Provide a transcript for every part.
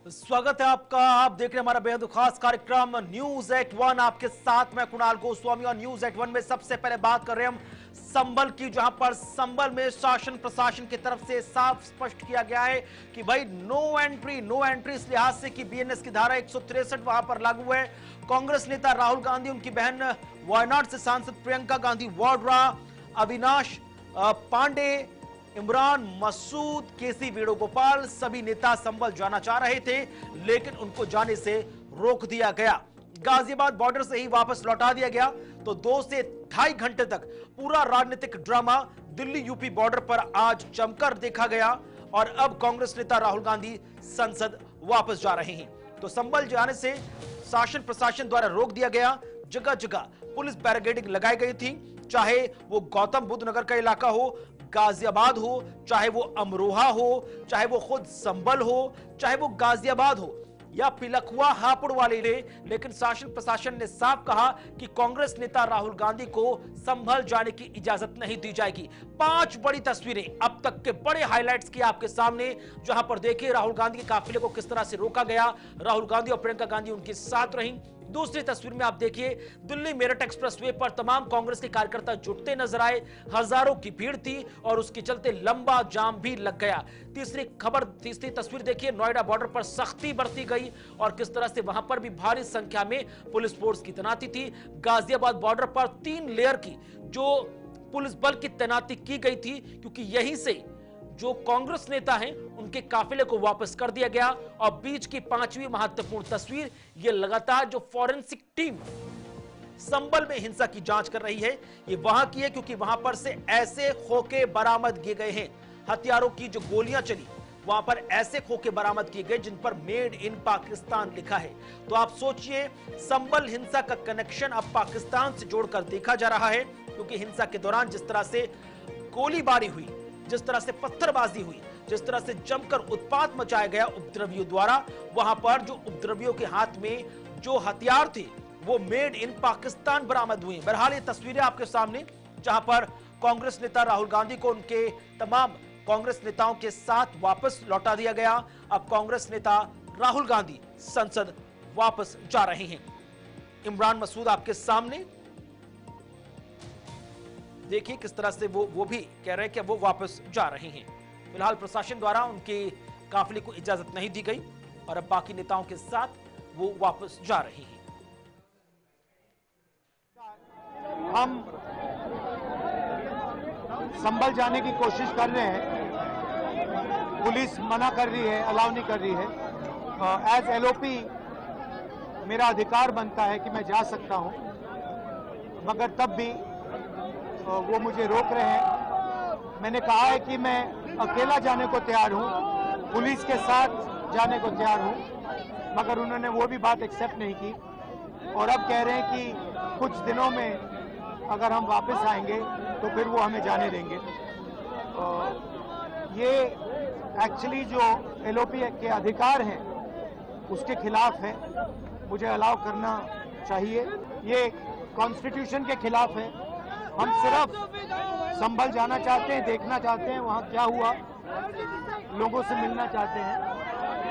स्वागत है आपका। आप देख रहे हैं हमारा बेहद खास कार्यक्रम न्यूज एट वन। आपके साथ मैं कुणाल गोस्वामी और न्यूज एट वन में सबसे पहले बात कर रहे हैं हम संभल की, जहां पर संभल में शासन प्रशासन की तरफ से साफ स्पष्ट किया गया है कि भाई नो एंट्री इस लिहाज से कि बीएनएस की धारा 163 वहां पर लागू है। कांग्रेस नेता राहुल गांधी, उनकी बहन वायनाड से सांसद प्रियंका गांधी वाड्रा, अविनाश पांडे, इमरान मसूद, केसी वेणुगोपाल, सभी नेता संभल जाना चाह रहे थे, लेकिन उनको जाने से रोक दिया गया। गाजियाबाद बॉर्डर से ही वापस लौटा दिया गया। तो 2 से 2.5 घंटे तक पूरा राजनीतिक ड्रामा दिल्ली यूपी बॉर्डर पर आज जमकर देखा गया और अब कांग्रेस नेता राहुल गांधी संसद वापस जा रहे हैं। तो संभल जाने से शासन प्रशासन द्वारा रोक दिया गया। जगह जगह पुलिस बैरिकेडिंग लगाई गई थी, चाहे वो गौतम बुद्ध नगर का इलाका हो, गाजियाबाद हो, चाहे वो अमरोहा हो, चाहे वो खुद संभल हो, चाहे वो गाजियाबाद हो या पिलखुआ हापुड़ वाले ने। लेकिन शासन प्रशासन ने साफ कहा कि कांग्रेस नेता राहुल गांधी को संभल जाने की इजाजत नहीं दी जाएगी। 5 बड़ी तस्वीरें अब तक के बड़े हाइलाइट्स की आपके सामने, जहां पर देखिए राहुल गांधी के काफिले को किस तरह से रोका गया। राहुल गांधी और प्रियंका गांधी उनके साथ रहीं। दूसरी तस्वीर में आप देखिए दिल्ली मेरठ एक्सप्रेसवे पर तमाम कांग्रेस के कार्यकर्ता जुटते नजर आए। हजारों की भीड़ थी और उसके चलते लंबा जाम भी लग गया। तीसरी तस्वीर देखिए, नोएडा बॉर्डर पर सख्ती बरती गई और किस तरह से वहां पर भी भारी संख्या में पुलिस फोर्स की तैनाती थी। गाजियाबाद बॉर्डर पर 3 लेयर की जो पुलिस बल की तैनाती की गई थी, क्योंकि यहीं से जो कांग्रेस नेता हैं उनके काफिले को वापस कर दिया गया। और बीच की 5वीं महत्वपूर्ण तस्वीर, ये लगातार जो फॉरेंसिक टीम संभल में हिंसा की जांच कर रही है, ये वहां की है, क्योंकि वहां पर से ऐसे खोखे बरामद किए गए हैं। हथियारों की जो गोलियां चली, वहां पर ऐसे खोखे बरामद किए गए जिन पर मेड इन पाकिस्तान लिखा है। तो आप सोचिए, संभल हिंसा का कनेक्शन अब पाकिस्तान से जोड़कर देखा जा रहा है, क्योंकि हिंसा के दौरान जिस तरह से गोलीबारी हुई, जिस तरह से पत्थरबाजी हुई, जिस तरह से जमकर उत्पात मचाया गया उपद्रवियों द्वारा, वहां पर जो उपद्रवियों के हाथ में जो हथियार थे वो मेड इन पाकिस्तान बरामद हुए। बहरहाल ये तस्वीरें आपके सामने, जहां पर कांग्रेस नेता राहुल गांधी को उनके तमाम कांग्रेस नेताओं के साथ वापस लौटा दिया गया। अब कांग्रेस नेता राहुल गांधी संसद वापस जा रहे हैं। इमरान मसूद आपके सामने देखिए किस तरह से वो भी कह रहे हैं कि वो वापस जा रहे हैं। फिलहाल प्रशासन द्वारा उनके काफिले को इजाजत नहीं दी गई और अब बाकी नेताओं के साथ वो वापस जा रहे हैं। हम संभल जाने की कोशिश कर रहे हैं, पुलिस मना कर रही है, अलाउ नहीं कर रही है। एज एलओपी मेरा अधिकार बनता है कि मैं जा सकता हूं, मगर तब भी वो मुझे रोक रहे हैं। मैंने कहा है कि मैं अकेला जाने को तैयार हूं, पुलिस के साथ जाने को तैयार हूं, मगर उन्होंने वो भी बात एक्सेप्ट नहीं की और अब कह रहे हैं कि कुछ दिनों में अगर हम वापस आएंगे तो फिर वो हमें जाने देंगे। ये एक्चुअली जो एलओपी के अधिकार हैं उसके खिलाफ है, मुझे अलाउ करना चाहिए। ये कॉन्स्टिट्यूशन के खिलाफ है। हम सिर्फ संभल जाना चाहते हैं, देखना चाहते हैं वहाँ क्या हुआ, लोगों से मिलना चाहते हैं,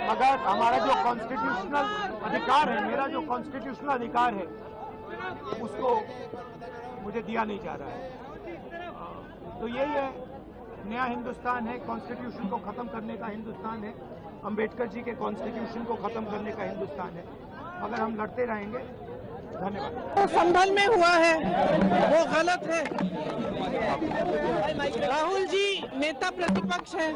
मगर हमारा जो कॉन्स्टिट्यूशनल अधिकार है, मेरा जो कॉन्स्टिट्यूशनल अधिकार है, उसको मुझे दिया नहीं जा रहा है। तो यही है, नया हिंदुस्तान है, कॉन्स्टिट्यूशन को खत्म करने का हिंदुस्तान है, अंबेडकर जी के कॉन्स्टिट्यूशन को खत्म करने का हिंदुस्तान है, मगर हम लड़ते रहेंगे। धन्यवाद। तो संभल में हुआ है वो गलत है। राहुल जी नेता प्रतिपक्ष हैं,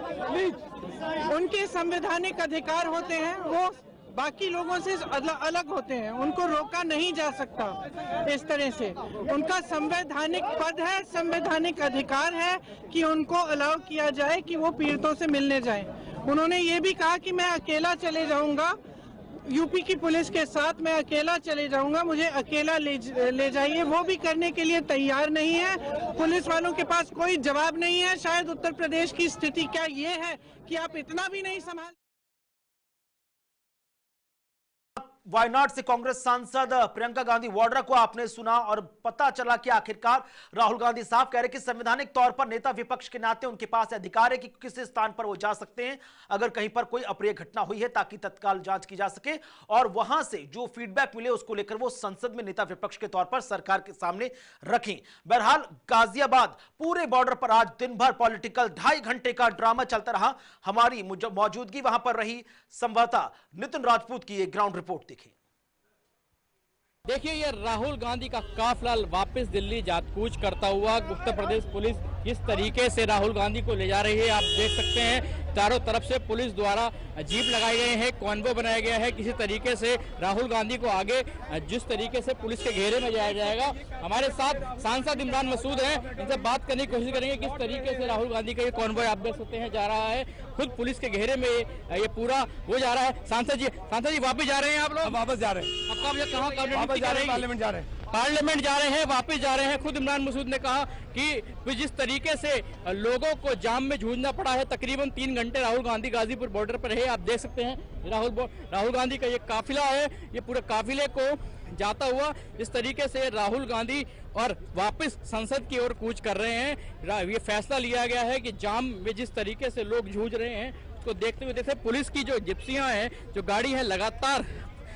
उनके संवैधानिक अधिकार होते हैं, वो बाकी लोगों से अलग होते हैं, उनको रोका नहीं जा सकता इस तरह से। उनका संवैधानिक पद है, संवैधानिक अधिकार है कि उनको अलाउ किया जाए कि वो पीड़ितों से मिलने जाएं। उन्होंने ये भी कहा कि मैं अकेला चले जाऊंगा, यूपी की पुलिस के साथ मैं अकेला चले जाऊंगा, मुझे अकेला ले जाइए। वो भी करने के लिए तैयार नहीं है। पुलिस वालों के पास कोई जवाब नहीं है। शायद उत्तर प्रदेश की स्थिति क्या ये है कि आप इतना भी नहीं संभाल। वायनाड से कांग्रेस सांसद प्रियंका गांधी वाड्रा को आपने सुना और पता चला कि आखिरकार राहुल गांधी साफ कह रहे कि संवैधानिक तौर पर नेता विपक्ष के नाते उनके पास अधिकार है कि किस स्थान पर वो जा सकते हैं अगर कहीं पर कोई अप्रिय घटना हुई है, ताकि तत्काल जांच की जा सके और वहां से जो फीडबैक मिले उसको लेकर वो संसद में नेता विपक्ष के तौर पर सरकार के सामने रखें। बहरहाल गाजियाबाद पूरे बॉर्डर पर आज दिन भर पॉलिटिकल 2.5 घंटे का ड्रामा चलता रहा। हमारी मौजूदगी वहां पर रही। संवाददाता नितिन राजपूत की एक ग्राउंड रिपोर्ट देखिए ये राहुल गांधी का काफिला वापस दिल्ली जातकूच करता हुआ उत्तर प्रदेश पुलिस किस तरीके से राहुल गांधी को ले जा रही है आप देख सकते हैं। चारों तरफ से पुलिस द्वारा जीप लगाए गए हैं, कॉन्वो बनाया गया है। किसी तरीके से राहुल गांधी को आगे जिस तरीके से पुलिस के घेरे में जाया जाएगा। हमारे साथ सांसद इमरान मसूद हैं, इनसे बात करने की कोशिश करेंगे किस तरीके से राहुल गांधी का ये कॉन्वॉय आप देख सकते हैं जा रहा है। खुद पुलिस के घेरे में ये पूरा वो जा रहा है। सांसद जी वापिस जा रहे हैं आप लोग? वापस जा रहे हैं। आपका कहाँ पार्लियामेंट जा रहे हैं। पार्लियामेंट जा रहे हैं, वापस जा रहे हैं। खुद इमरान मसूद ने कहा कि जिस तरीके से लोगों को जाम में जूझना पड़ा है, तकरीबन 3 घंटे राहुल गांधी गाजीपुर बॉर्डर पर है। आप देख सकते हैं राहुल गांधी का ये काफिला है, ये पूरे काफिले को जाता हुआ इस तरीके से राहुल गांधी और वापस संसद की ओर कूच कर रहे हैं। ये फैसला लिया गया है कि जाम में जिस तरीके से लोग जूझ रहे हैं उसको देखते हुए जैसे पुलिस की जो जिप्सियां हैं, जो गाड़ी है, लगातार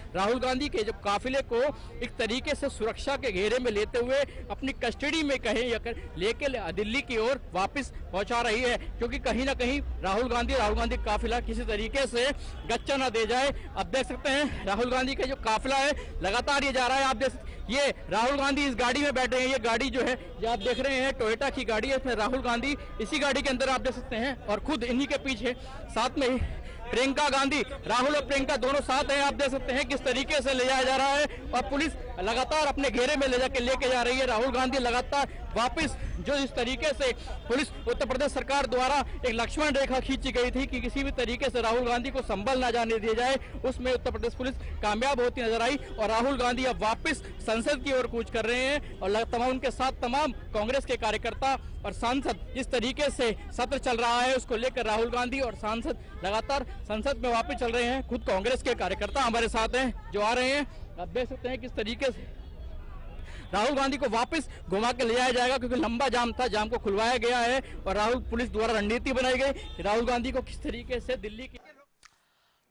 राहुल गांधी के जो काफिले को एक तरीके से सुरक्षा के घेरे में लेते हुए अपनी कस्टडी में कहीं या लेके दिल्ली की ओर वापस पहुंचा रही है, क्योंकि कहीं ना कहीं राहुल गांधी काफिला किसी तरीके से गच्चा ना दे जाए। आप देख सकते हैं राहुल गांधी का जो काफिला है लगातार ये जा रहा है। आप देख ये राहुल गांधी इस गाड़ी में बैठे हैं। ये गाड़ी जो है ये आप देख रहे हैं टोयोटा की गाड़ी है, इसमें राहुल गांधी इसी गाड़ी के अंदर आप देख सकते हैं और खुद इन्हीं के पीछे साथ में ही प्रियंका गांधी, राहुल और प्रियंका दोनों साथ हैं। आप देख सकते हैं किस तरीके से ले जाया जा रहा है और पुलिस लगातार अपने घेरे में लेके जा रही है। राहुल गांधी लगातार वापस जो इस तरीके से पुलिस उत्तर प्रदेश सरकार द्वारा एक लक्ष्मण रेखा खींची गई थी कि किसी भी तरीके से राहुल गांधी को संभल ना जाने दिया जाए, उसमें उत्तर प्रदेश पुलिस कामयाब होती नजर आई और राहुल गांधी अब वापस संसद की ओर कूच कर रहे हैं और उनके साथ तमाम कांग्रेस के कार्यकर्ता और सांसद जिस तरीके से सत्र चल रहा है उसको लेकर राहुल गांधी और सांसद लगातार संसद में वापस चल रहे हैं। खुद कांग्रेस के कार्यकर्ता हमारे साथ हैं जो आ रहे हैं। आप देख सकते हैं किस तरीके से राहुल गांधी को वापस घुमा के ले जाया जाएगा, क्योंकि लंबा जाम था, जाम को खुलवाया गया है और राहुल पुलिस द्वारा रणनीति बनाई गई राहुल गांधी को किस तरीके से दिल्ली की।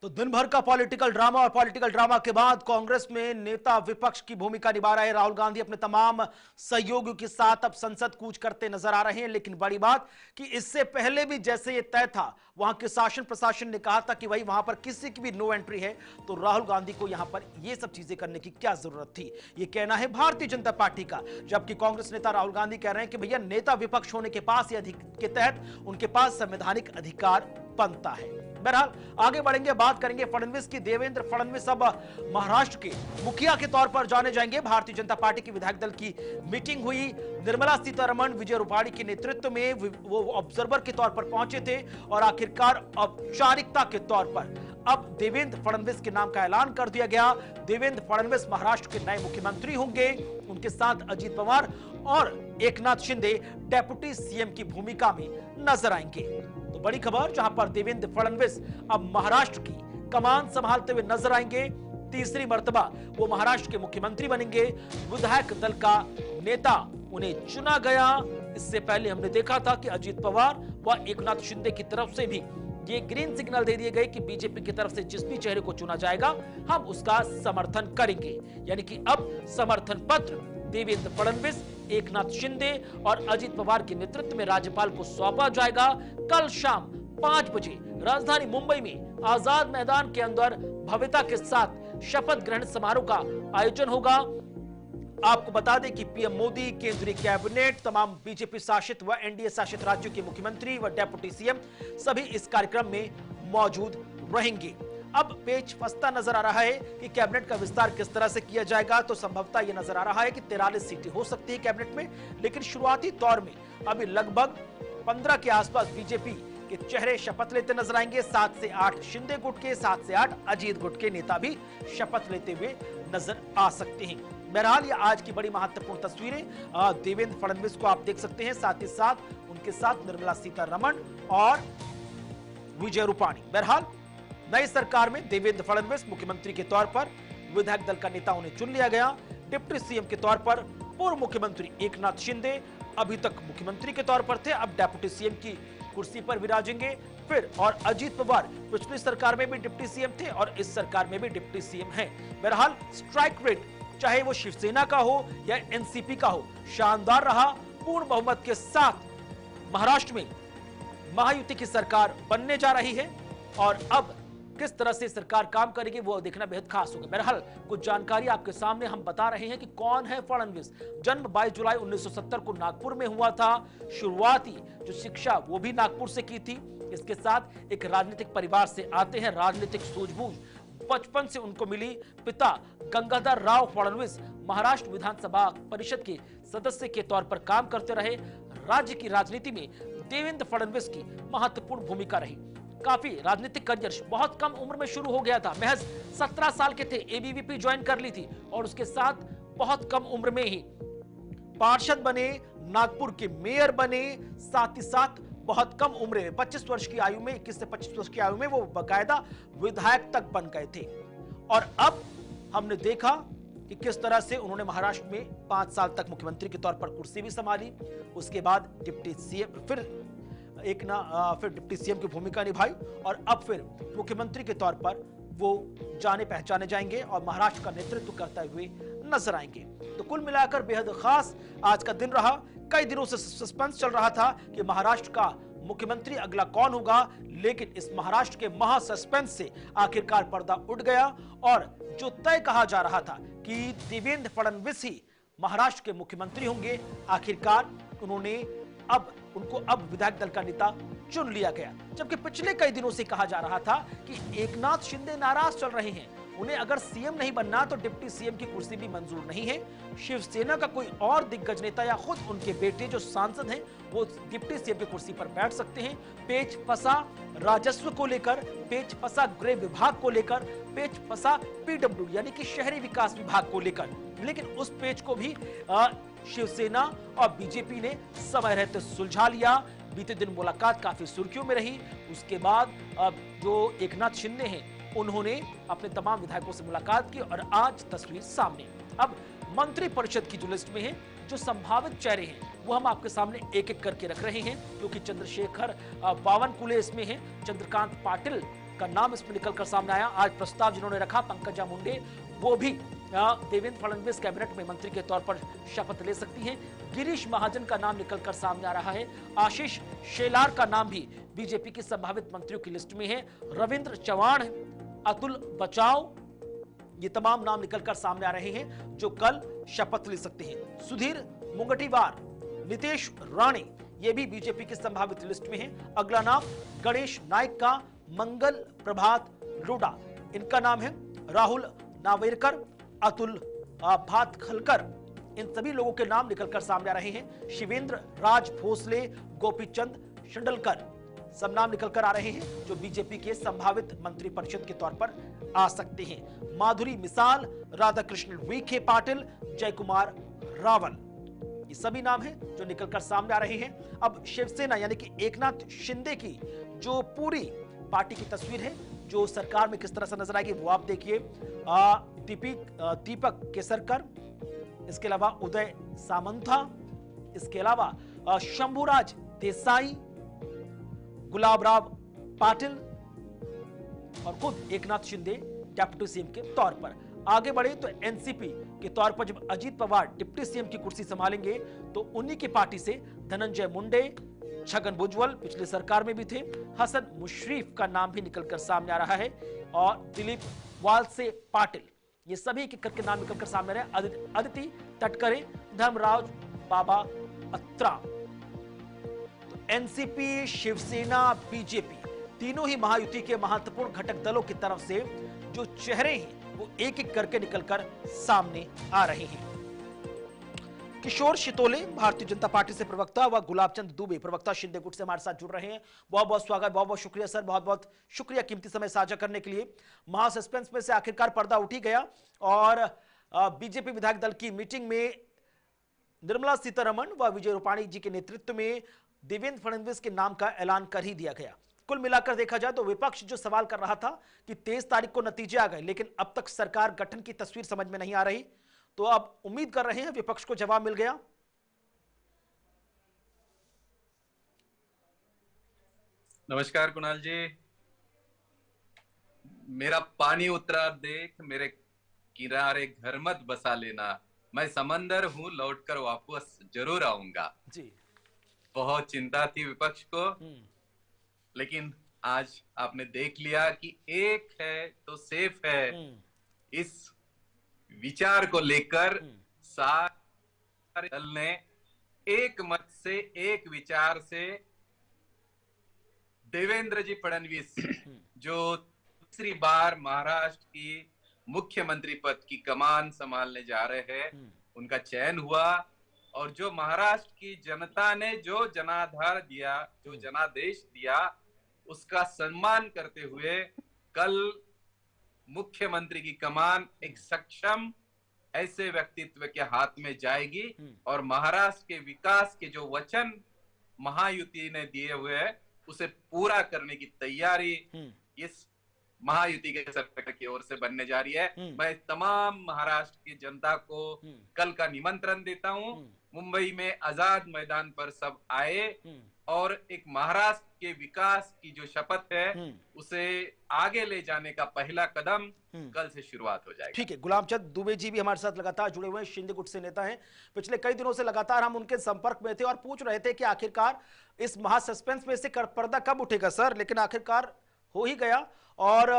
तो दिन भर का पॉलिटिकल ड्रामा और पॉलिटिकल ड्रामा के बाद कांग्रेस में नेता विपक्ष की भूमिका निभा रहे राहुल गांधी अपने तमाम सहयोगियों के साथ अब संसद कूच करते नजर आ रहे हैं। लेकिन बड़ी बात कि इससे पहले भी जैसे ये तय था, वहां के शासन प्रशासन ने कहा था कि भाई वहां पर किसी की भी नो एंट्री है, तो राहुल गांधी को यहां पर ये सब चीजें करने की क्या जरूरत थी, ये कहना है भारतीय जनता पार्टी का। जबकि कांग्रेस नेता राहुल गांधी कह रहे हैं कि भैया नेता विपक्ष होने के पास के तहत उनके पास संवैधानिक अधिकार बनता है। बहरहाल आगे बढ़ेंगे, बात करेंगे फडणवीस की। देवेंद्र फडणवीस अब महाराष्ट्र के मुखिया के तौर पर जाने जाएंगे। भारतीय जनता पार्टी की विधायक दल की मीटिंग हुई। निर्मला सीतारमण, विजय रूपाणी के नेतृत्व में वो ऑब्जर्वर के तौर पर पहुंचे थे और आखिरकार औपचारिकता के तौर पर अब देवेंद्र फडणवीस के नाम का ऐलान कर दिया गया। देवेंद्र फडणवीस महाराष्ट्र के नए मुख्यमंत्री होंगे। उनके साथ अजीत पवार और एकनाथ शिंदे डेप्यूटी सीएम की भूमिका में नजर आएंगे। तो बड़ी खबर, जहां पर देवेंद्र फडणवीस अब महाराष्ट्र की कमान संभालते हुए नजर आएंगे। तीसरी मर्तबा वो महाराष्ट्र के मुख्यमंत्री बनेंगे। विधायक दल का नेता उन्हें चुना गया। इससे पहले हमने देखा था कि अजीत पवार व एकनाथ शिंदे की तरफ से भी ये ग्रीन सिग्नल दे दिए गए कि बीजेपी की तरफ से जिस भी चेहरे को चुना जाएगा हम उसका समर्थन करेंगे। यानी कि अब समर्थन पत्र देवेंद्र फडणवीस, एकनाथ शिंदे और अजीत पवार के नेतृत्व में राज्यपाल को सौंपा जाएगा। कल शाम 5 बजे राजधानी मुंबई में आजाद मैदान के अंदर भव्यता के साथ शपथ ग्रहण समारोह का आयोजन होगा। आपको बता दें कि पीएम मोदी, केंद्रीय कैबिनेट, तमाम बीजेपी शासित व एनडीए शासित राज्यों के मुख्यमंत्री व डेप्यूटी सीएम सभी इस कार्यक्रम में मौजूद रहेंगे। अब पेच फंसता नजर आ रहा है कि कैबिनेट का विस्तार किस तरह से किया जाएगा। तो संभवतः यह नजर आ रहा है कि 43 सीटें हो सकती है कैबिनेट में, लेकिन शुरुआती तौर में अभी लगभग 15 के आसपास बीजेपी के चेहरे शपथ लेते नजर आएंगे। 7 से 8 शिंदे गुट के, 7 से 8 अजीत गुट के नेता भी शपथ लेते हुए नजर आ सकते हैं। बहरहाल ये आज की बड़ी महत्वपूर्ण तस्वीरें देवेंद्र फडणवीस को आप देख सकते हैं, साथ ही साथ उनके साथ निर्मला सीतारमण और विजय रूपाणी। बहरहाल नई सरकार में देवेंद्र फडणवीस मुख्यमंत्री के तौर पर विधायक दल का नेता उन्हें चुन लिया गया। डिप्टी सीएम के तौर पर पूर्व मुख्यमंत्री एकनाथ शिंदे अभी तक मुख्यमंत्री के तौर पर थे, अब डेप्यूटी सीएम की कुर्सी पर विराजेंगे। फिर और अजीत पवार पिछली सरकार में भी डिप्टी सीएम थे और इस सरकार में भी डिप्टी सीएम हैं। बहरहाल स्ट्राइक रेट चाहे वो शिवसेना का हो या एनसीपी का हो, शानदार रहा। पूर्ण बहुमत के साथ महाराष्ट्र में महायुति की सरकार बनने जा रही है और अब किस तरह से सरकार काम करेगी वो देखना बेहद खास होगा। बहरहाल कुछ जानकारी आपके सामने हम बता रहे हैं कि कौन है फडणवीस। जन्म 22 जुलाई 1970 को नागपुर में हुआ था। शुरुआती जो शिक्षा वो भी नागपुर से की थी। इसके साथ एक राजनीतिक परिवार से आते हैं, राजनीतिक सूझबूझ बचपन से उनको मिली। पिता गंगाधर राव फडणवीस महाराष्ट्र विधानसभा परिषद के सदस्य के तौर पर काम करते रहे। राज्य की राजनीति में देवेंद्र फडणवीस की महत्वपूर्ण भूमिका रही। काफी राजनीतिक करियर बहुत कम उम्र में शुरू हो गया था। महज 17 साल के थे, एबीवीपी ज्वाइन कर ली थी और उसके साथ बहुत कम उम्र में ही पार्षद बने, नागपुर के मेयर बने। साथ ही साथ बहुत कम उम्र में 25 वर्ष की आयु में, 21 से 25 वर्ष की आयु में वो बाकायदा विधायक तक बन गए थे। और अब हमने देखा कि किस तरह से उन्होंने महाराष्ट्र में 5 साल तक मुख्यमंत्री के तौर पर कुर्सी भी संभाली। उसके बाद डिप्टी सीएम, फिर डिप्टी सीएम की भूमिका निभाई और अब फिर मुख्यमंत्री के तौर पर वो जाने पहचाने जाएंगे और महाराष्ट्र का नेतृत्व करते हुए नजर आएंगे। तो कुल मिलाकर बेहद खास आज का दिन रहा। कई दिनों से सस्पेंस चल रहा था कि महाराष्ट्र का मुख्यमंत्री अगला कौन होगा, लेकिन इस महाराष्ट्र के महा सस्पेंस से आखिरकार पर्दा उठ गया और जो तय कहा जा रहा था कि देवेंद्र फडणवीस ही महाराष्ट्र के मुख्यमंत्री होंगे, आखिरकार उनको अब विधायक दल का नेता चुन लिया गया। जबकि पिछले कई दिनों से कहा जा रहा था कि एकनाथ शिंदे नाराज चल रहे हैं, उन्हें अगर सीएम नहीं बनना तो डिप्टी सीएम की कुर्सी भी मंजूर नहीं है। शिवसेना का कोई और दिग्गज नेता या खुद उनके बेटे जो सांसद हैं वो डिप्टी सीएम की कुर्सी पर बैठ सकते हैं। पेच फंसा राजस्व को लेकर, पेच फंसा गृह विभाग को लेकर, पेच फंसा पीडब्ल्यू यानी कि शहरी विकास विभाग को लेकर, लेकिन उस पेच को भी शिवसेना और बीजेपी ने समय रहते सुलझा लिया। बीते दिन मुलाकात काफी सुर्खियों में रही। उसके बाद जो एकनाथ शिंदे हैं उन्होंने अपने तमाम विधायकों से मुलाकात की और आज तस्वीर सामने। अब मंत्री परिषद की जो लिस्ट में है, जो संभावित चेहरे हैं वो हम आपके सामने एक एक करके रख रहे हैं, क्योंकि चंद्रशेखर बावनकुले इसमें है, चंद्रकांत पाटिल का नाम इसमें निकलकर सामने आया। आज प्रस्ताव जिन्होंने रखा, पंकजा मुंडे, वो भी देवेंद्र फडणवीस कैबिनेट में मंत्री के तौर पर शपथ ले सकती हैं। गिरीश महाजन का नाम निकलकर सामने आ रहा है। आशीष शेलार का नाम भी बीजेपी की संभावित मंत्रियों की लिस्ट में है। रविंद्र चव्हाण, अतुल बचाव, ये तमाम नाम निकलकर सामने आ रहे हैं जो कल शपथ ले सकते हैं। सुधीर मुंगटीवार, नितेश राणे, ये भी बीजेपी की संभावित लिस्ट में है। अगला नाम गणेश नाइक का, मंगल प्रभात लोढ़ा, इनका नाम है। राहुल नावेरकर, अतुल भातखलकर, इन सभी लोगों के नाम निकलकर सामने आ रहे हैं। शिवेंद्र राज भोसले, गोपीचंद शंडलकर, सब नाम निकलकर आ रहे हैं जो बीजेपी के संभावित मंत्री परिषद के तौर पर आ सकते हैं। माधुरी मिसाल, राधाकृष्ण विखे पाटिल, जय कुमार रावल, ये सभी नाम हैं जो निकलकर सामने आ रहे हैं। अब शिवसेना यानी कि एकनाथ शिंदे की जो पूरी पार्टी की तस्वीर है, जो सरकार में किस तरह से नजर आएगी वो आप देखिए। दीपक केसरकर, इसके अलावा उदय सामंथा, इसके अलावा शंभुराज देसाई, गुलाब राव पाटिल और खुद एकनाथ शिंदे डिप्टी सीएम के तौर पर। आगे बढ़े तो एनसीपी के तौर पर जब अजीत पवार डिप्टी सीएम की कुर्सी संभालेंगे तो उन्हीं की पार्टी से धनंजय मुंडे, छगन भुजबल पिछली सरकार में भी थे, हसन मुशर्रफ का नाम भी निकलकर सामने आ रहा है और दिलीप वालसे पाटिल, ये सभी के करके नाम निकलकर सामने आ रहे हैं। अदिति तटकरे, धर्मराज बाबा अत्रा। तो एनसीपी, शिवसेना, बीजेपी तीनों ही महायुति के महत्वपूर्ण घटक दलों की तरफ से जो चेहरे हैं वो एक एक करके निकलकर सामने आ रहे हैं। किशोर शितोले भारतीय जनता पार्टी से प्रवक्ता व गुलाबचंद दुबे प्रवक्ता शिंदे गुट से हमारे साथ जुड़ रहे हैं। बहुत बहुत स्वागत, बहुत बहुत शुक्रिया सर, बहुत बहुत शुक्रिया कीमती समय साझा करने के लिए। महा सस्पेंस में से आखिरकार पर्दा उठ ही गया और बीजेपी विधायक दल की मीटिंग में निर्मला सीतारमण व विजय रूपाणी जी के नेतृत्व में देवेंद्र फडणवीस के नाम का ऐलान कर ही दिया गया। कुल मिलाकर देखा जाए तो विपक्ष जो सवाल कर रहा था कि 23 तारीख को नतीजे आ गए, लेकिन अब तक सरकार गठन की तस्वीर समझ में नहीं आ रही, तो अब उम्मीद कर रहे हैं विपक्ष को जवाब मिल गया। नमस्कार कुणाल जी। मेरा पानी उतरा देख, मेरे किनारे घर मत बसा लेना, मैं समंदर हूं, लौटकर वापस जरूर आऊंगा जी। बहुत चिंता थी विपक्ष को, लेकिन आज आपने देख लिया कि एक है तो सेफ है। इस विचार को लेकर सारे दल ने एक मत से, एक विचार से देवेंद्र जी फडणवीस जो तीसरी बार महाराष्ट्र की मुख्यमंत्री पद की कमान संभालने जा रहे हैं, उनका चयन हुआ। और जो महाराष्ट्र की जनता ने जो जनाधार दिया, जो जनादेश दिया, उसका सम्मान करते हुए कल मुख्यमंत्री की कमान एक सक्षम ऐसे व्यक्तित्व के हाथ में जाएगी और महाराष्ट्र के विकास के जो वचन महायुति ने दिए हुए हैं उसे पूरा करने की तैयारी इस महायुति के सरकार की ओर से बनने जा रही है। मैं तमाम महाराष्ट्र की जनता को कल का निमंत्रण देता हूं। मुंबई में आजाद मैदान पर सब आए और एक महाराष्ट्र के विकास की जो शपथ है उसे आगे ले जाने का पहला कदम कल से शुरुआत हो जाएगी। ठीक है, गुलामचंद दुबे जी भी हमारे साथ लगातार जुड़े हुए हैं, शिंदे गुट से नेता हैं। पिछले कई दिनों से लगातार हम उनके संपर्क में थे और पूछ रहे थे कि आखिरकार इस महासस्पेंस में से पर्दा कब उठेगा सर, लेकिन आखिरकार हो ही गया। और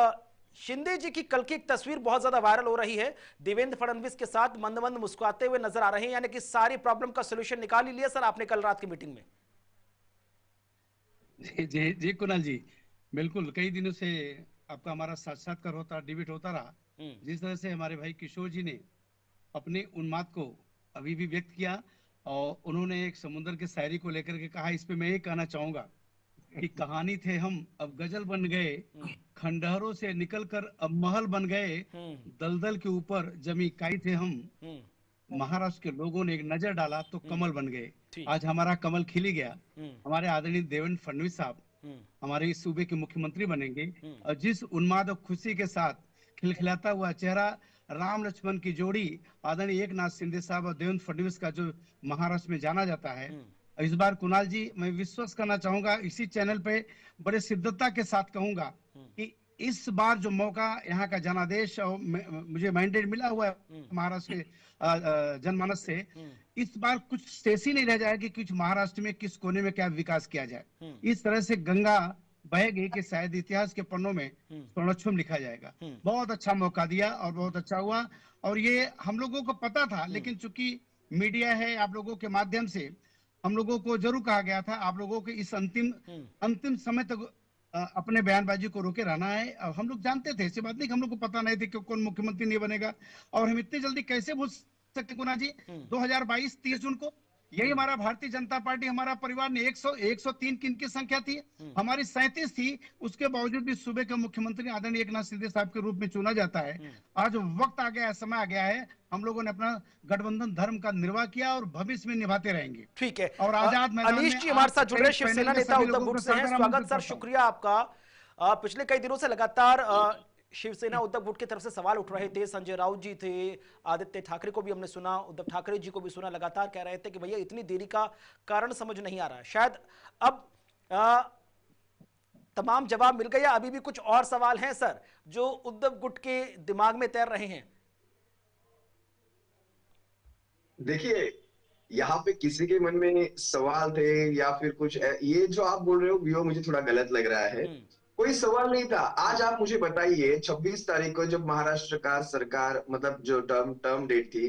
शिंदे जी की कल की एक तस्वीर बहुत ज्यादा वायरल हो रही है, देवेंद्र फडणवीस के साथ मंद मंद मुस्कुराते हुए नजर आ रहे हैं, यानी कि सारी प्रॉब्लम का सोल्यूशन निकाल ही लिया सर आपने कल रात की मीटिंग में। जी कुणाल जी, बिल्कुल कई दिनों से आपका हमारा साक्षात्कार होता, डिबेट होता रहा। जिस तरह से हमारे भाई किशोर जी ने अपने उन्माद को अभी भी व्यक्त किया और उन्होंने एक समुद्र के शायरी को लेकर के कहा, इस पे मैं ये कहना चाहूंगा कि कहानी थे हम अब गजल बन गए, खंडहरों से निकलकर अब महल बन गए, दलदल के ऊपर जमी काई थे हम, महाराष्ट्र के लोगों ने एक नजर डाला तो कमल बन गए। आज हमारा कमल खिली गया। हमारे आदरणीय देवेंद्र फडणवीस साहब हमारे इस सूबे के मुख्यमंत्री बनेंगे और जिस उन्माद और खुशी के साथ खिलखिलाता हुआ चेहरा राम लक्ष्मण की जोड़ी आदरणीय एकनाथ शिंदे साहब और देवेंद्र फडणवीस का जो महाराष्ट्र में जाना जाता है, इस बार कुणाल जी मैं विश्वास करना चाहूंगा, इसी चैनल पे बड़े सिद्धता के साथ कहूंगा कि इस बार जो मौका यहाँ का जनादेश और मुझे मैंडेट मिला हुआ है महाराष्ट्र के जनमानस से, इस बार कुछ शेष ही नहीं रह जाएगी कि कुछ महाराष्ट्र में किस कोने में क्या विकास किया जाए। इस तरह से गंगा बहेगी कि शायद इतिहास के पन्नों में स्वर्णक्षम लिखा जाएगा। बहुत अच्छा मौका दिया और बहुत अच्छा हुआ और ये हम लोगों को पता था, लेकिन चूंकि मीडिया है, आप लोगों के माध्यम से हम लोगों को जरूर कहा गया था आप लोगों के इस अंतिम समय तक अपने बयानबाजी को रोके रहना है। हम लोग जानते थे, ऐसी बात नहीं कि हम लोग को पता नहीं थी कि कौन मुख्यमंत्री नहीं बनेगा और हम इतनी जल्दी कैसे भूल सकते कुणाल जी। 2022 30 जून को यही हमारा भारतीय जनता पार्टी, हमारा परिवार ने 103 की संख्या थी, हमारी 37 थी, उसके बावजूद भी सूबे के मुख्यमंत्री आदरणीय एकनाथ शिंदे साहब के रूप में चुना जाता है। आज वक्त आ गया है, समय आ गया है, हम लोगों ने अपना गठबंधन धर्म का निर्वाह किया और भविष्य में निभाते रहेंगे। ठीक है, और आजाद मैदान अनीश जी हमारे साथ जुड़ रहे शिवसेना नेता उद्धव गुट से हैं। स्वागत सर, शुक्रिया आपका। पिछले कई दिनों से लगातार शिवसेना उद्धव गुट की तरफ से सवाल उठ रहे थे, संजय राउत जी थे, आदित्य ठाकरे को भी हमने सुना, उद्धव ठाकरे जी को भी सुना, लगातार कह रहे थे कि भैया इतनी देरी का कारण समझ नहीं आ रहा। शायद अब तमाम जवाब मिल गए या अभी भी कुछ और सवाल हैं सर जो उद्धव गुट के दिमाग में तैर रहे हैं? देखिए, यहाँ पे किसी के मन में सवाल थे या फिर कुछ, ये जो आप बोल रहे हो वो मुझे थोड़ा गलत लग रहा है। कोई सवाल नहीं था। आज आप मुझे बताइए 26 तारीख को जब महाराष्ट्र का सरकार मतलब जो टर्म डेट थी,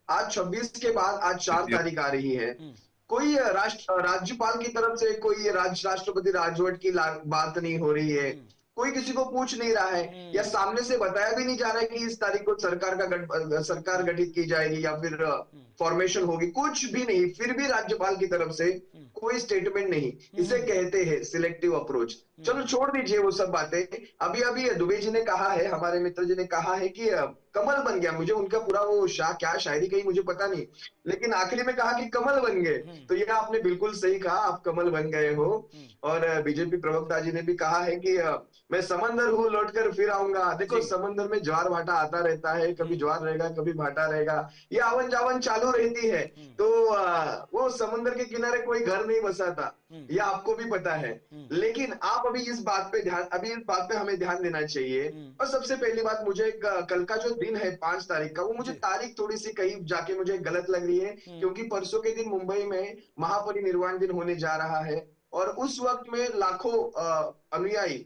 आज 26 के बाद आज 4 तारीख आ रही है, कोई राज्यपाल की तरफ से कोई राष्ट्रपति राजवट की बात नहीं हो रही है, कोई किसी को पूछ नहीं रहा है या सामने से बताया भी नहीं जा रहा है कि इस तारीख को सरकार गठित की जाएगी या फिर फॉर्मेशन होगी, कुछ भी नहीं। फिर भी राज्यपाल की तरफ से कोई स्टेटमेंट नहीं। इसे कहते हैं सिलेक्टिव अप्रोच। चलो छोड़ दीजिए वो सब बातें। अभी अभी दुबे जी ने कहा है, हमारे मित्र जी ने कहा है कि कमल बन गया। मुझे उनका पूरा वो क्या शायरी कही मुझे पता नहीं, लेकिन आखिरी में कहा कि कमल बन गए। तो ये आपने बिल्कुल सही कहा, आप कमल बन गए हो। और बीजेपी प्रवक्ता जी ने भी कहा है कि मैं समंदर हूँ, लौट कर फिर आऊंगा। देखो समंदर में ज्वार भाटा आता रहता है, कभी ज्वार रहेगा कभी भाटा रहेगा, ये आवन जावन चालू रहती है। तो वो समंदर के किनारे कोई घर नहीं बसा था, ये आपको भी पता है। लेकिन आप अभी इस बात पे हमें ध्यान देना चाहिए। और सबसे पहली बात, मुझे कल का जो दिन है 5 तारीख का, वो मुझे तारीख थोड़ी सी कहीं जाके मुझे गलत लग रही है, क्योंकि परसों के दिन मुंबई में महापरिनिर्वाण दिन होने जा रहा है। और उस वक्त में लाखों अनुयायी,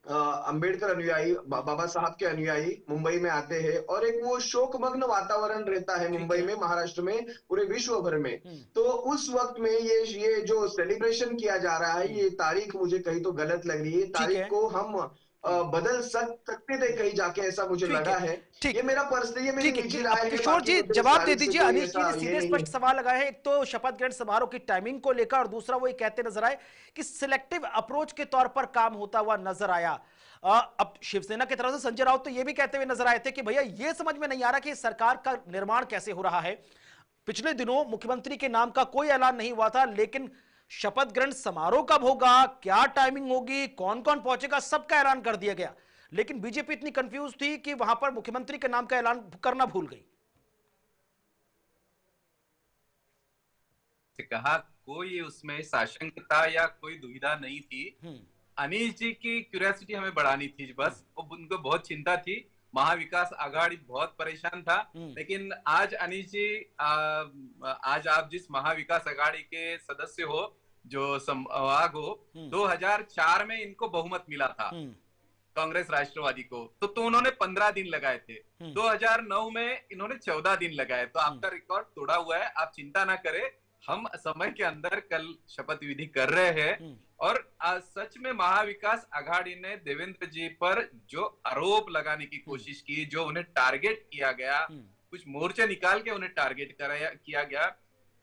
अंबेडकर अनुयायी, बाबा साहब के अनुयायी मुंबई में आते हैं, और एक वो शोकमग्न वातावरण रहता है मुंबई में, महाराष्ट्र में, पूरे विश्व भर में। तो उस वक्त में ये जो सेलिब्रेशन किया जा रहा है, ये तारीख मुझे कहीं तो गलत लग रही है। तारीख को हम बदल सकते थे कहीं जाके, ऐसा मुझे लगा है। ये मेरा पर्सनल, ये मेरी निजी राय है। किशोर जी जवाब दे दीजिए। अनिश जी ने सीधे स्पष्ट सवाल लगाए हैं, एक तो शपथ ग्रहण समारोह की टाइमिंग को लेकर, और दूसरा वो ये कहते नजर आए कि सिलेक्टिव अप्रोच के तौर पर काम होता हुआ नजर आया। अब शिवसेना की तरफ से संजय राउत तो ये भी कहते हुए नजर आए थे कि भैया ये समझ में नहीं आ रहा कि सरकार का निर्माण कैसे हो रहा है। पिछले दिनों मुख्यमंत्री के नाम का कोई ऐलान नहीं हुआ था, लेकिन शपथ ग्रहण समारोह कब होगा, क्या टाइमिंग होगी, कौन कौन पहुंचेगा, सबका ऐलान कर दिया गया। लेकिन बीजेपी इतनी कंफ्यूज थी कि वहां पर मुख्यमंत्री के नाम का ऐलान करना भूल गई। कहा कोई उसमें साशंकता या कोई दुविधा नहीं थी। अनीश जी की क्यूरियोसिटी हमें बढ़ानी थी बस, उनको बहुत चिंता थी। महाविकास आघाड़ी बहुत परेशान था। लेकिन आज अनीश जी, आज आप जिस महाविकास आघाड़ी के सदस्य हो, जो संवाद हो, 2004 में इनको बहुमत मिला था कांग्रेस राष्ट्रवादी को, तो उन्होंने 15 दिन लगाए थे। 2009 में इन्होंने 14 दिन लगाए। तो आपका रिकॉर्ड तोड़ा हुआ है, आप चिंता ना करें, हम समय के अंदर कल शपथ विधि कर रहे हैं। और सच में महाविकास आघाड़ी ने देवेंद्र जी पर जो आरोप लगाने की कोशिश की, जो उन्हें टारगेट किया गया, कुछ मोर्चे निकाल के उन्हें टारगेट किया गया,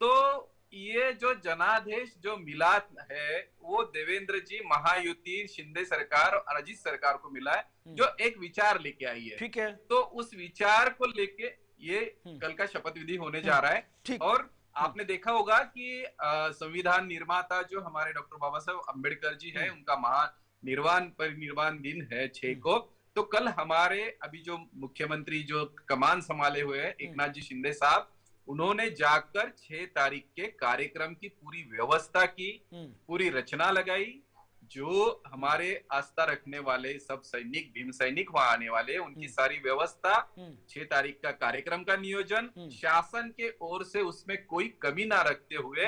तो ये जो जनादेश जो मिला है, वो देवेंद्र जी, महायुति, शिंदे सरकार और अजित सरकार को मिला है, जो एक विचार लेके आई है। ठीक है। तो उस विचार को लेके ये कल का शपथ विधि होने जा रहा है। और आपने देखा होगा कि संविधान निर्माता जो हमारे डॉक्टर बाबा साहब अम्बेडकर जी हैं, उनका परिनिर्वाण दिन है 6 को। तो कल हमारे अभी जो मुख्यमंत्री जो कमान संभाले हुए हैं, एकनाथ जी शिंदे साहब, उन्होंने जाकर 6 तारीख के कार्यक्रम की पूरी व्यवस्था की, पूरी रचना लगाई। जो हमारे आस्था रखने वाले सब सैनिक, भीम सैनिक वहां आने वाले, उनकी सारी व्यवस्था, 6 तारीख का कार्यक्रम का नियोजन शासन के ओर से, उसमें कोई कमी ना रखते हुए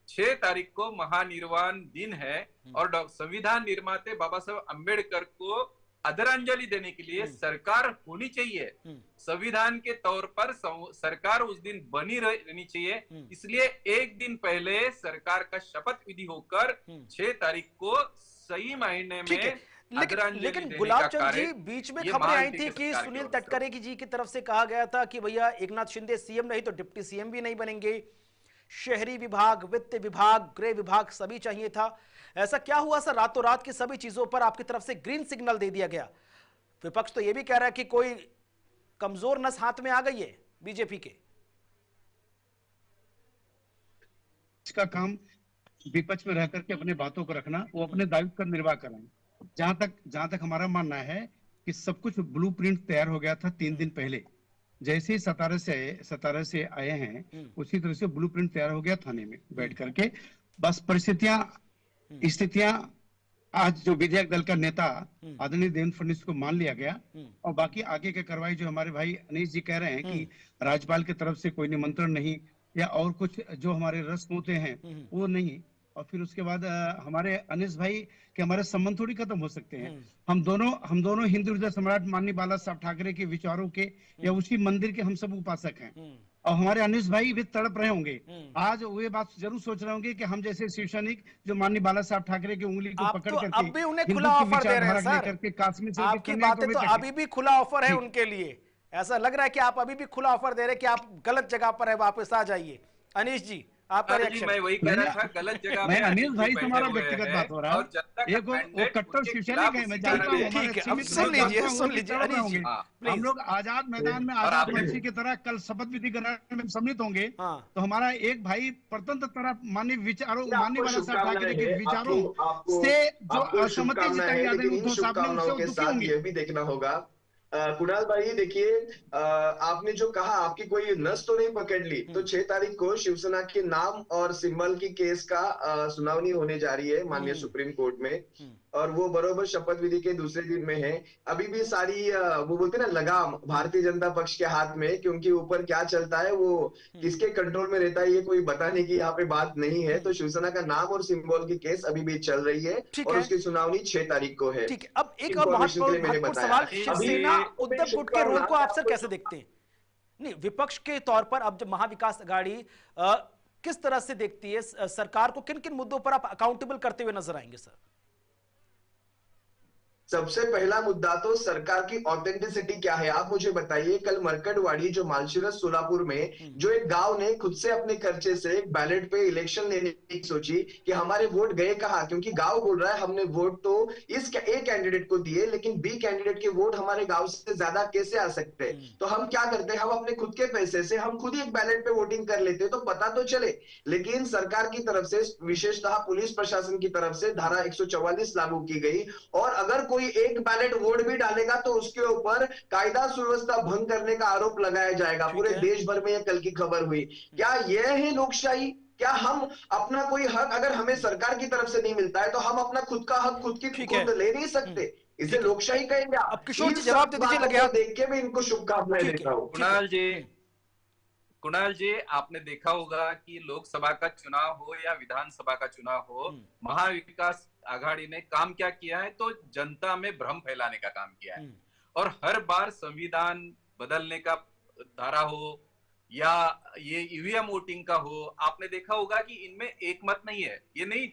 6 तारीख को महानिर्वाण दिन है। और संविधान निर्माते बाबा साहब अम्बेडकर को आदरांजलि देने के लिए सरकार होनी चाहिए। संविधान के तौर पर सरकार उस दिन बनी रहनी चाहिए। इसलिए एक दिन पहले सरकार का शपथ विधि होकर 6 तारीख को सही महीने में, लेकिन गुलाब चंद जी, बीच में खबरें आई थी कि सुनील तटकरे जी की तरफ से कहा गया था कि भैया एकनाथ शिंदे सीएम नहीं तो डिप्टी सीएम भी नहीं बनेंगे, शहरी विभाग, वित्त विभाग, गृह विभाग सभी चाहिए था। ऐसा क्या हुआ सर, रातों रात की सभी चीजों पर आपकी तरफ से ग्रीन सिग्नल दे दिया गया? विपक्ष तो यह भी कह रहा है कि कोई कमजोर नस हाथ में आ गई है बीजेपी के। इसका काम विपक्ष में रह करके अपने बातों को रखना, वो अपने दायित्व का निर्वाह करें। जहां तक हमारा मानना है कि सब कुछ ब्लूप्रिंट तैयार हो गया था 3 दिन पहले। जैसे ही 17 से आए हैं, उसी तरह से ब्लूप्रिंट तैयार हो गया थाने में बैठ करके। बस स्थितियां आज जो विधायक दल का नेता आदरणीय देवेंद्र फडणवीस को मान लिया गया, और बाकी आगे की कार्रवाई जो हमारे भाई अनीश जी कह रहे हैं कि राज्यपाल की तरफ से कोई निमंत्रण नहीं या और कुछ जो हमारे रस्म होते हैं वो नहीं, और फिर उसके बाद हमारे अनीश भाई के हमारे संबंध थोड़ी खत्म हो सकते हैं। हम दोनों हिंदू हृदय सम्राट माननीय बाला साहब ठाकरे के विचारों के या उसी मंदिर के हम सब उपासक हैं, और हमारे अनीश भाई भी तड़प रहे होंगे। आज वे बात जरूर सोच रहे होंगे कि हम जैसे शिव सैनिक जो माननीय बाला साहब ठाकरे की उंगली को पकड़ करके अब भी उन्हें खुला ऑफर दे रहे हैं सर। आपकी बातें तो अभी भी खुला ऑफर है उनके लिए। ऐसा लग रहा है कि आप अभी भी खुला ऑफर दे रहे हैं कि आप गलत जगह पर है, वापस आ जाइए। अनीश जी आपका जी रिएक्शन? मैं वही कह रहा था, गलत जगह मैं पे अनिल अनिल भाई जी से बैठे हमारा हुए व्यक्तिगत हैं बात हो रहा और है। जनता का एक वो मैंडेट कट्टर उनके शिवसैनिक खिलाफ है, मैं उसी जानता कारण हूँ, है। हमारे ठीक है, अब सीमित सुन लोग लीजिए, जानता हूँ सुन कि लीजिए क्या अनिल जी, होंगे। हाँ हम प्लीज। लोग आजाद मैदान में और आजाद आपने मनुष्य की तरह कल शपथ विधि ग्रहण में सम्मिलित होंगे, हाँ तो हमारा एक भाई प्रतंत्र तरह मानवीय विचारों, जी, मानवीय आपको वाला साहब ठाकरे शुभकामनाएं के है, विचारों आपको आपको से जो आपको असहमति शुभकामनाएं जताई है, आदरणीय लेकिन इन उद्धव साहब ने, शुभकामनाओं उससे वो के दुखी साथ होंगे। यह भी देखना होगा। कुणाल भाई देखिए, आपने जो कहा आपकी कोई नस तो नहीं पकड़ ली, तो 6 तारीख को शिवसेना के नाम और सिंबल की केस का सुनवाई होने जा रही है माननीय सुप्रीम कोर्ट में, और वो बरोबर शपथ विधि के दूसरे दिन में है। अभी भी सारी वो बोलते हैं ना लगाम भारतीय जनता पक्ष के हाथ में, क्योंकि ऊपर क्या चलता है वो किसके कंट्रोल में रहता है ये कोई बताने की यहाँ पे बात नहीं है। तो शिवसेना का नाम और सिंबल की केस अभी भी चल रही है ठीक और है, उसकी सुनवाई 6 तारीख को है। ठीक है। अब एक और इंफॉर्मेशन के महत्वपूर्ण लिए मैंने महत्वपूर्ण बताया। सवाल, अनिल अभी शिवसेना जी, उद्धव गुट के रोल को आप सर कैसे देखते हैं? नहीं, विपक्ष के तौर पर अब जब महाविकास अघाड़ी किस तरह से देखती है सरकार को, किन किन मुद्दों पर आप अकाउंटेबल करते हुए नजर आएंगे सर? सबसे पहला मुद्दा तो सरकार की ऑथेंटिसिटी क्या है, आप मुझे बताइए। कल मरकटवाड़ी जो मालशीरस सोलापुर में जो एक गांव ने खुद से अपने खर्चे से एक बैलेट पे इलेक्शन लेने की सोची कि हमारे वोट गए कहाँ, क्योंकि गांव बोल रहा है हमने वोट तो इस ए कैंडिडेट को दिए, लेकिन बी कैंडिडेट के वोट हमारे गांव से ज्यादा कैसे आ सकते हैं। तो हम क्या करते हैं, हम अपने खुद के पैसे से हम खुद ही एक बैलेट पे वोटिंग कर लेते हैं, तो पता तो चले। लेकिन सरकार की तरफ से, विशेषतः पुलिस प्रशासन की तरफ से धारा 144 लागू की गई, और अगर कोई एक बैलेट वोट भी डालेगा तो उसके ऊपर कायदा सुव्यवस्था भंग करने का आरोप लगाया जाएगा। पूरे देश भर में यह कल की खबर हुई। क्या यह है लोकशाही? क्या हम अपना कोई हक अगर हमें सरकार की तरफ से नहीं मिलता है तो हम अपना खुद का हक खुद ठीक है, ले नहीं सकते? इसे ठीक है। लोकशाही कहेंगे आप? अब किशोर इन जी जवाब सब दे दीजिए, बातों लगे को हाथ। देख के मैं इनको शुभकामनाएं ठीक देता है, हूँ। कुणाल जी आपने देखा होगा कि लोकसभा का चुनाव हो या विधानसभा का चुनाव हो, महाविकास आघाड़ी ने काम क्या किया है, तो जनता में भ्रम फैलाने का काम किया है। और हर बार संविधान बदलने का धारा हो या ये ईवीएम वोटिंग का हो, आपने देखा होगा कि इनमें एक मत नहीं है। ये नहीं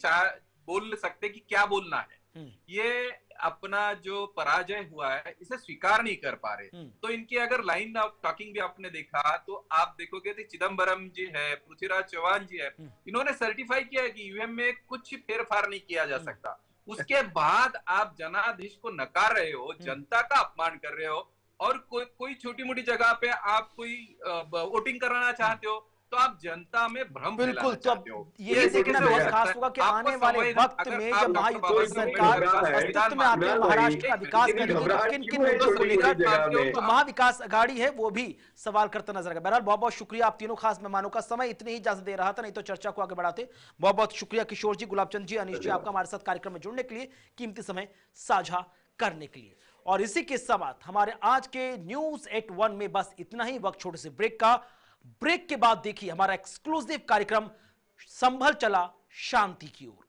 बोल सकते कि क्या बोलना है। ये अपना जो पराजय हुआ है इसे स्वीकार नहीं कर पा रहे। तो इनकी अगर लाइन ऑफ टॉकिंग भी आपने देखा तो आप देखोगे कि चिदम्बरम जी है, पृथ्वीराज चौहान जी है, इन्होंने सर्टिफाई किया है कि ईवीएम में कुछ फेरफार नहीं किया जा सकता। उसके बाद आप जनादेश को नकार रहे हो, जनता का अपमान कर रहे हो, और कोई छोटी मोटी जगह पे आप कोई वोटिंग कराना चाहते हो तो आप जनता में भ्रम बिल्कुल। तो अब ये यही देखना कैसे हो बहुत सकता खास है? होगा कि आपको आने वाले संविधान- वक्त अगर में आप जब डॉक्टर महायुति बाबा साहब सरकार अम्बेडकर का अस्तित्व में आती है, संविधान महाराष्ट्र का भाई, विकास इतनी करेगी, तो घबराहट किन किन क्यों है मुद्दों को छोटी-मोटी लेकर जगह में? जो महाविकास अघाड़ी है वो भी सवाल करता नजर आएगा। बहरहाल बहुत बहुत शुक्रिया आप तीनों खास मेहमानों का। समय इतनी ही इजाजत दे रहा था, नहीं तो चर्चा को आगे बढ़ाते। बहुत बहुत शुक्रिया किशोर जी, गुलाबचंद जी, अनिश जी, आपका हमारे साथ कार्यक्रम में जुड़ने के लिए, कीमती समय साझा करने के लिए। और इसी के साथ हमारे आज के न्यूज एट 1 में बस इतना ही। वक्त छोटे से ब्रेक का। ब्रेक के बाद देखिए हमारा एक्सक्लूसिव कार्यक्रम संभल चला शांति की ओर।